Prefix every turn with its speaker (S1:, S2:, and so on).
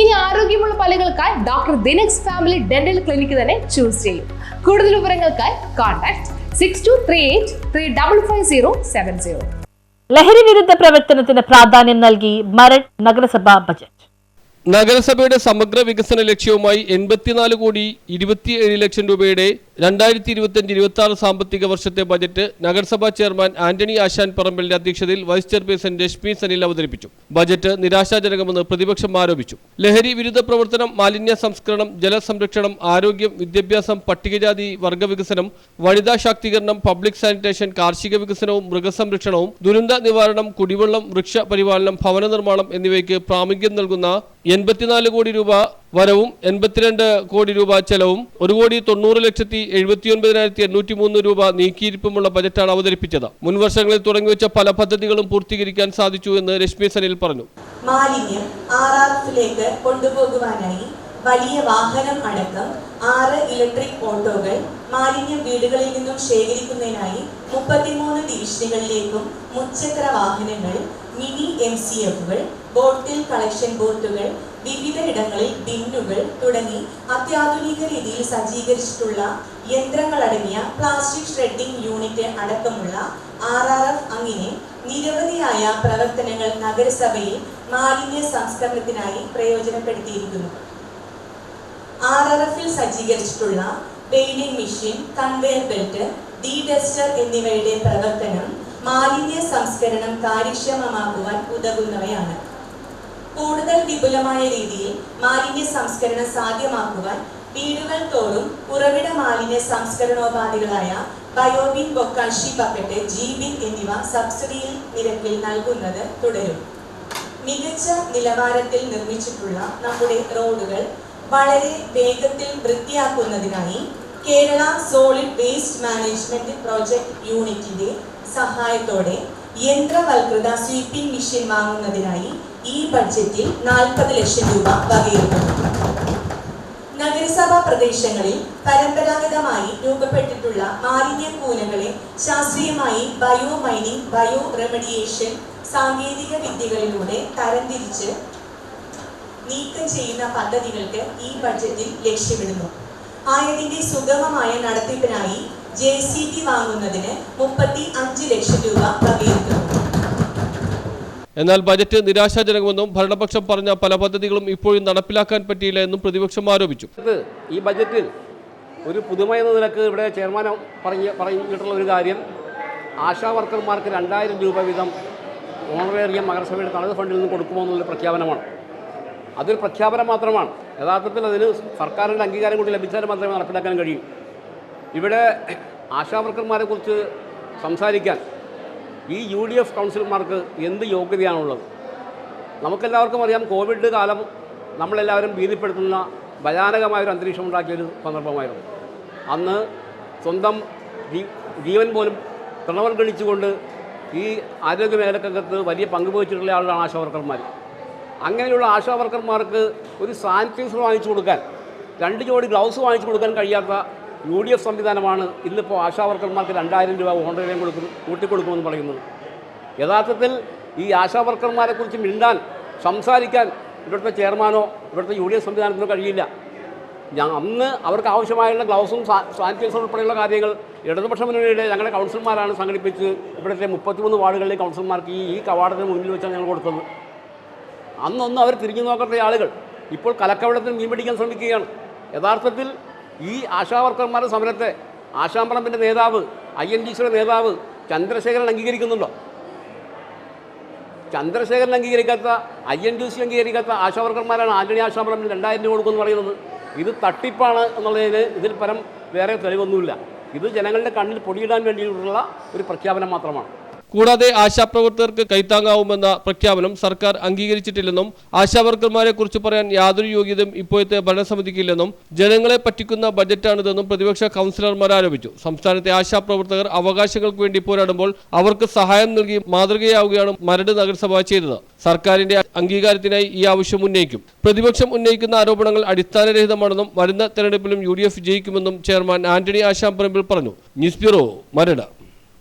S1: ഇനി ആരോഗ്യമുള്ള പല്ലുകൾക്കായി doctor ദിനക്സ് family dental clinic തന്നെ ചൂസ് ചെയ്യും. കൂടുതൽ വിവരങ്ങൾക്കായി കോൺടാക്ട് 6238355070.
S2: ലഹരി വിരുദ്ധ പ്രവർത്തനത്തിന് പ്രാധാന്യം നൽകി മരട് നഗരസഭാ ബജറ്റ്.
S3: നഗരസഭയുടെ സമഗ്ര വികസന ലക്ഷ്യവുമായി 84,27,00,000 രൂപയുടെ 2025-26 സാമ്പത്തിക വർഷത്തെ ബജറ്റ് നഗരസഭാ ചെയർമാൻ ആന്റണി ആശാൻ പറമ്പലിന്റെ അധ്യക്ഷതയിൽ വൈസ് ചെയർപേഴ്സൺ രശ്മി സനിൽ അവതരിപ്പിച്ചു. ബജറ്റ് നിരാശാജനകമെന്ന് പ്രതിപക്ഷം ആരോപിച്ചു. ലഹരി വിരുദ്ധ പ്രവർത്തനം, മാലിന്യ സംസ്കരണം, ജലസംരക്ഷണം, ആരോഗ്യം, വിദ്യാഭ്യാസം, പട്ടികജാതി വർഗ വികസനം, വനിതാ ശാക്തീകരണം, പബ്ലിക് സാനിറ്റേഷൻ, കാർഷിക വികസനവും മൃഗസംരക്ഷണവും, ദുരന്ത നിവാരണം, കുടിവെള്ളം, വൃക്ഷ പരിപാലനം, ഭവന നിർമ്മാണം എന്നിവയ്ക്ക് പ്രാമുഖ്യം നൽകുന്ന 84 കോടി രൂപ വരവും 82 കോടി രൂപ ചെലവും 1,90,79,803 രൂപ നീക്കിയിരിപ്പുമുള്ള ബജറ്റാണ് അവതരിപ്പിച്ചത്. മുൻവർഷങ്ങളിൽ തുടങ്ങിവെച്ച പല പദ്ധതികളും പൂർത്തീകരിക്കാൻ സാധിച്ചു എന്ന് രശ്മി സനിൽ പറഞ്ഞു.
S4: മാലിന്യം RRFിലേക്ക് കൊണ്ടുപോകുവാനായി വലിയ വാഹനം അടക്കം 6 ഇലക്ട്രിക് ഓട്ടോകൾ, മാലിന്യം വീടുകളിൽ നിന്നും ശേഖരിക്കുന്നതിനായി 33 ഡിവിഷനുകളിലേക്കും മുച്ചക്ര വാഹനങ്ങൾ, മിനി MCFകൾ, ബോട്ടിൽ കളക്ഷൻ ബോട്ടുകൾ, വിവിധ ഇടങ്ങളിൽ ബിന്നുകൾ തുടങ്ങി അത്യാധുനിക രീതിയിൽ സജ്ജീകരിച്ചിട്ടുള്ള യന്ത്രങ്ങളടങ്ങിയ പ്ലാസ്റ്റിക് ഷ്രെഡിംഗ് യൂണിറ്റ് അടക്കമുള്ള RRF അങ്ങനെ നിരവധിയായ പ്രവർത്തനങ്ങൾ നഗരസഭയിൽ മാലിന്യ സംസ്കരണത്തിനായി പ്രയോജനപ്പെടുത്തിയിരിക്കുന്നു. RRFിൽ സജ്ജീകരിച്ചിട്ടുള്ള വെയിലിംഗ് മെഷീൻ, കൺവെയർ ബെൽറ്റ്, ഡീഡസ്റ്റർ എന്നിവയുടെ പ്രവർത്തനം മാലിന്യ സംസ്കരണം കാര്യക്ഷമമാക്കുവാൻ ഉതകുന്നവയാണ്. കൂടുതൽ വിപുലമായ രീതിയിൽ മാലിന്യ സംസ്കരണം സാധ്യമാക്കുവാൻ വീടുകൾ തോറും ഉറവിട മാലിന്യ സംസ്കരണോപാധികളായ ബയോബിൻ, ബൊക്കാഷി ബക്കറ്റ്, ജീബിൻ എന്നിവ സബ്സിഡി നിരക്കിൽ നൽകുന്നത് തുടരും. മികച്ച നിലവാരത്തിൽ നിർമ്മിച്ചിട്ടുള്ള നമ്മുടെ റോഡുകൾ വളരെ വേഗത്തിൽ വൃത്തിയാക്കുന്നതിനായി Kerala solid waste management project യൂണിറ്റിന്റെ സഹായത്തോടെ യന്ത്രവൽകൃത സ്വീപ്പിംഗ് മെഷീൻ വാങ്ങുന്നതിനായി ഈ ബഡ്ജറ്റിൽ 40 ലക്ഷം രൂപ വകയിരുത്തുന്നു. നഗരസഭാ പ്രദേശങ്ങളിൽ പരമ്പരാഗതമായി രൂപപ്പെട്ടിട്ടുള്ള മാലിന്യ കൂനകളെ ശാസ്ത്രീയമായി ബയോ മൈനിങ്, ബയോ റെമഡിയേഷൻ സാങ്കേതിക വിദ്യകളിലൂടെ തരംതിരിച്ച് നീക്കം ചെയ്യുന്ന പദ്ധതികൾക്ക് ഈ ബഡ്ജറ്റിൽ ലക്ഷ്യമിടുന്നു. ആയതിന്റെ സുഗമമായ നടത്തിപ്പിനായി JCB വാങ്ങുന്നതിന് 35 ലക്ഷം രൂപ വകയിരുത്തുന്നു.
S3: എന്നാൽ ബജറ്റ് നിരാശാജനകമെന്നും ഭരണപക്ഷം പറഞ്ഞ പല പദ്ധതികളും ഇപ്പോഴും നടപ്പിലാക്കാൻ പറ്റിയില്ല എന്നും പ്രതിപക്ഷം ആരോപിച്ചു.
S5: ഈ ബജറ്റിൽ ഒരു പുതുമ എന്ന നിലക്ക് ഇവിടെ ചെയർമാൻ പറഞ്ഞിട്ടുള്ള ഒരു കാര്യം, ആശാ വർക്കർമാർക്ക് 2000 രൂപ വീതം ഓണറേറിയം നഗരസഭയുടെ തനത് ഫണ്ടിൽ നിന്ന് കൊടുക്കുമോ എന്നുള്ള പ്രഖ്യാപനമാണ്. അതൊരു പ്രഖ്യാപനം മാത്രമാണ്. യഥാർത്ഥത്തിൽ അതിന് സർക്കാരിൻ്റെ അംഗീകാരം കൂടി ലഭിച്ചാൽ മാത്രമേ നടപ്പിലാക്കാൻ കഴിയൂ. ഇവിടെ ആശാ വർക്കർമാരെ കുറിച്ച് സംസാരിക്കാൻ ഈ UDF കൗൺസിലർമാർക്ക് എന്ത് യോഗ്യതയാണുള്ളത്? നമുക്കെല്ലാവർക്കും അറിയാം, കോവിഡ് കാലം നമ്മളെല്ലാവരും ഭീതിപ്പെടുത്തുന്ന ഭയാനകമായൊരു അന്തരീക്ഷം ഉണ്ടാക്കിയൊരു സന്ദർഭമായിരുന്നു. അന്ന് സ്വന്തം ജീവൻ പോലും തൃണവൽഗണിച്ചുകൊണ്ട് ഈ ആരോഗ്യ മേഖലക്കകത്ത് വലിയ പങ്ക് വഹിച്ചിട്ടുള്ള ആളുകളാണ് ആശാ വർക്കർമാർ. അങ്ങനെയുള്ള ആശാ വർക്കർമാർക്ക് ഒരു സാനിറ്റൈസർ വാങ്ങിച്ചു കൊടുക്കാൻ, 2 ജോഡി ഗ്ലൗസ് വാങ്ങിച്ചു കൊടുക്കാൻ കഴിയാത്ത UDF സംവിധാനമാണ് ഇന്നിപ്പോൾ ആശാ വർക്കർമാർക്ക് 2000 രൂപ ഓണറേറിയം കൂട്ടിക്കൊടുക്കുമെന്ന് പറയുന്നത്. യഥാർത്ഥത്തിൽ ഈ ആശാ വർക്കർമാരെക്കുറിച്ച് മിണ്ടാൻ, സംസാരിക്കാൻ ഇവിടുത്തെ ചെയർമാനോ ഇവിടുത്തെ UDF സംവിധാനത്തിനോ കഴിയില്ല. അന്ന് അവർക്ക് ആവശ്യമായുള്ള ഗ്ലൗസും സാനിറ്റൈസർ ഉൾപ്പെടെയുള്ള കാര്യങ്ങൾ ഇടതുപക്ഷ മുന്നണിയുടെ ഞങ്ങളുടെ കൗൺസിലർമാരാണ് സംഘടിപ്പിച്ച് ഇവിടുത്തെ 33 വാർഡുകളിലെ കൗൺസിലർമാർക്ക് ഈ കവാടത്തിന് മുന്നിൽ വെച്ചാണ് ഞങ്ങൾ കൊടുത്തത്. അന്നൊന്നും അവർ തിരിഞ്ഞു നോക്കാത്ത ആളുകൾ ഇപ്പോൾ കലക്കവെള്ളത്തിൽ മീൻ പിടിക്കാൻ ശ്രമിക്കുകയാണ്. യഥാർത്ഥത്തിൽ ഈ ആശാ വർക്കർമാരുടെ സമരത്തെ ആശാമ്പറമ്പിൻ്റെ നേതാവ്, INTUCയുടെ നേതാവ് ചന്ദ്രശേഖരൻ അംഗീകരിക്കുന്നുണ്ടോ? ചന്ദ്രശേഖരൻ അംഗീകരിക്കാത്ത, INTUC അംഗീകരിക്കാത്ത ആശാ വർക്കർമാരാണ് ആന്റണി ആശാമ്പറമ്പിന് 2000 രൂപ കൊടുക്കുമെന്ന് പറയുന്നത്. ഇത് തട്ടിപ്പാണ് എന്നുള്ളതിന് ഇതിൽ പരം വേറെ തെളിവൊന്നുമില്ല. ഇത് ജനങ്ങളുടെ കണ്ണിൽ പൊടിയിടാൻ വേണ്ടിയിട്ടുള്ള ഒരു പ്രഖ്യാപനം മാത്രമാണ്.
S3: കൂടാതെ ആശാപ്രവർത്തകർക്ക് കൈത്താങ്ങാവുമെന്ന പ്രഖ്യാപനം സർക്കാർ അംഗീകരിച്ചിട്ടില്ലെന്നും ആശാവർക്കർമാരെ കുറിച്ച് പറയാൻ യാതൊരു യോഗ്യതയും ഇപ്പോഴത്തെ ഭരണസമിതിക്കില്ലെന്നും ജനങ്ങളെ പറ്റിക്കുന്ന ബജറ്റാണിതെന്നും പ്രതിപക്ഷ കൗൺസിലർമാർ ആരോപിച്ചു. സംസ്ഥാനത്തെ ആശാപ്രവർത്തകർ അവകാശങ്ങൾക്ക് വേണ്ടി പോരാടുമ്പോൾ അവർക്ക് സഹായം നൽകി മാതൃകയാവുകയാണ് മരട് നഗരസഭ ചെയ്തത്. സർക്കാരിന്റെ അംഗീകാരത്തിനായി ഈ ആവശ്യം ഉന്നയിക്കും. പ്രതിപക്ഷം ഉന്നയിക്കുന്ന ആരോപണങ്ങൾ അടിസ്ഥാനരഹിതമാണെന്നും വരുന്ന തെരഞ്ഞെടുപ്പിലും UDF ജയിക്കുമെന്നും ചെയർമാൻ ആന്റണി ആശാമ്പറമ്പിൽ പറഞ്ഞു. News bureau, Maradu.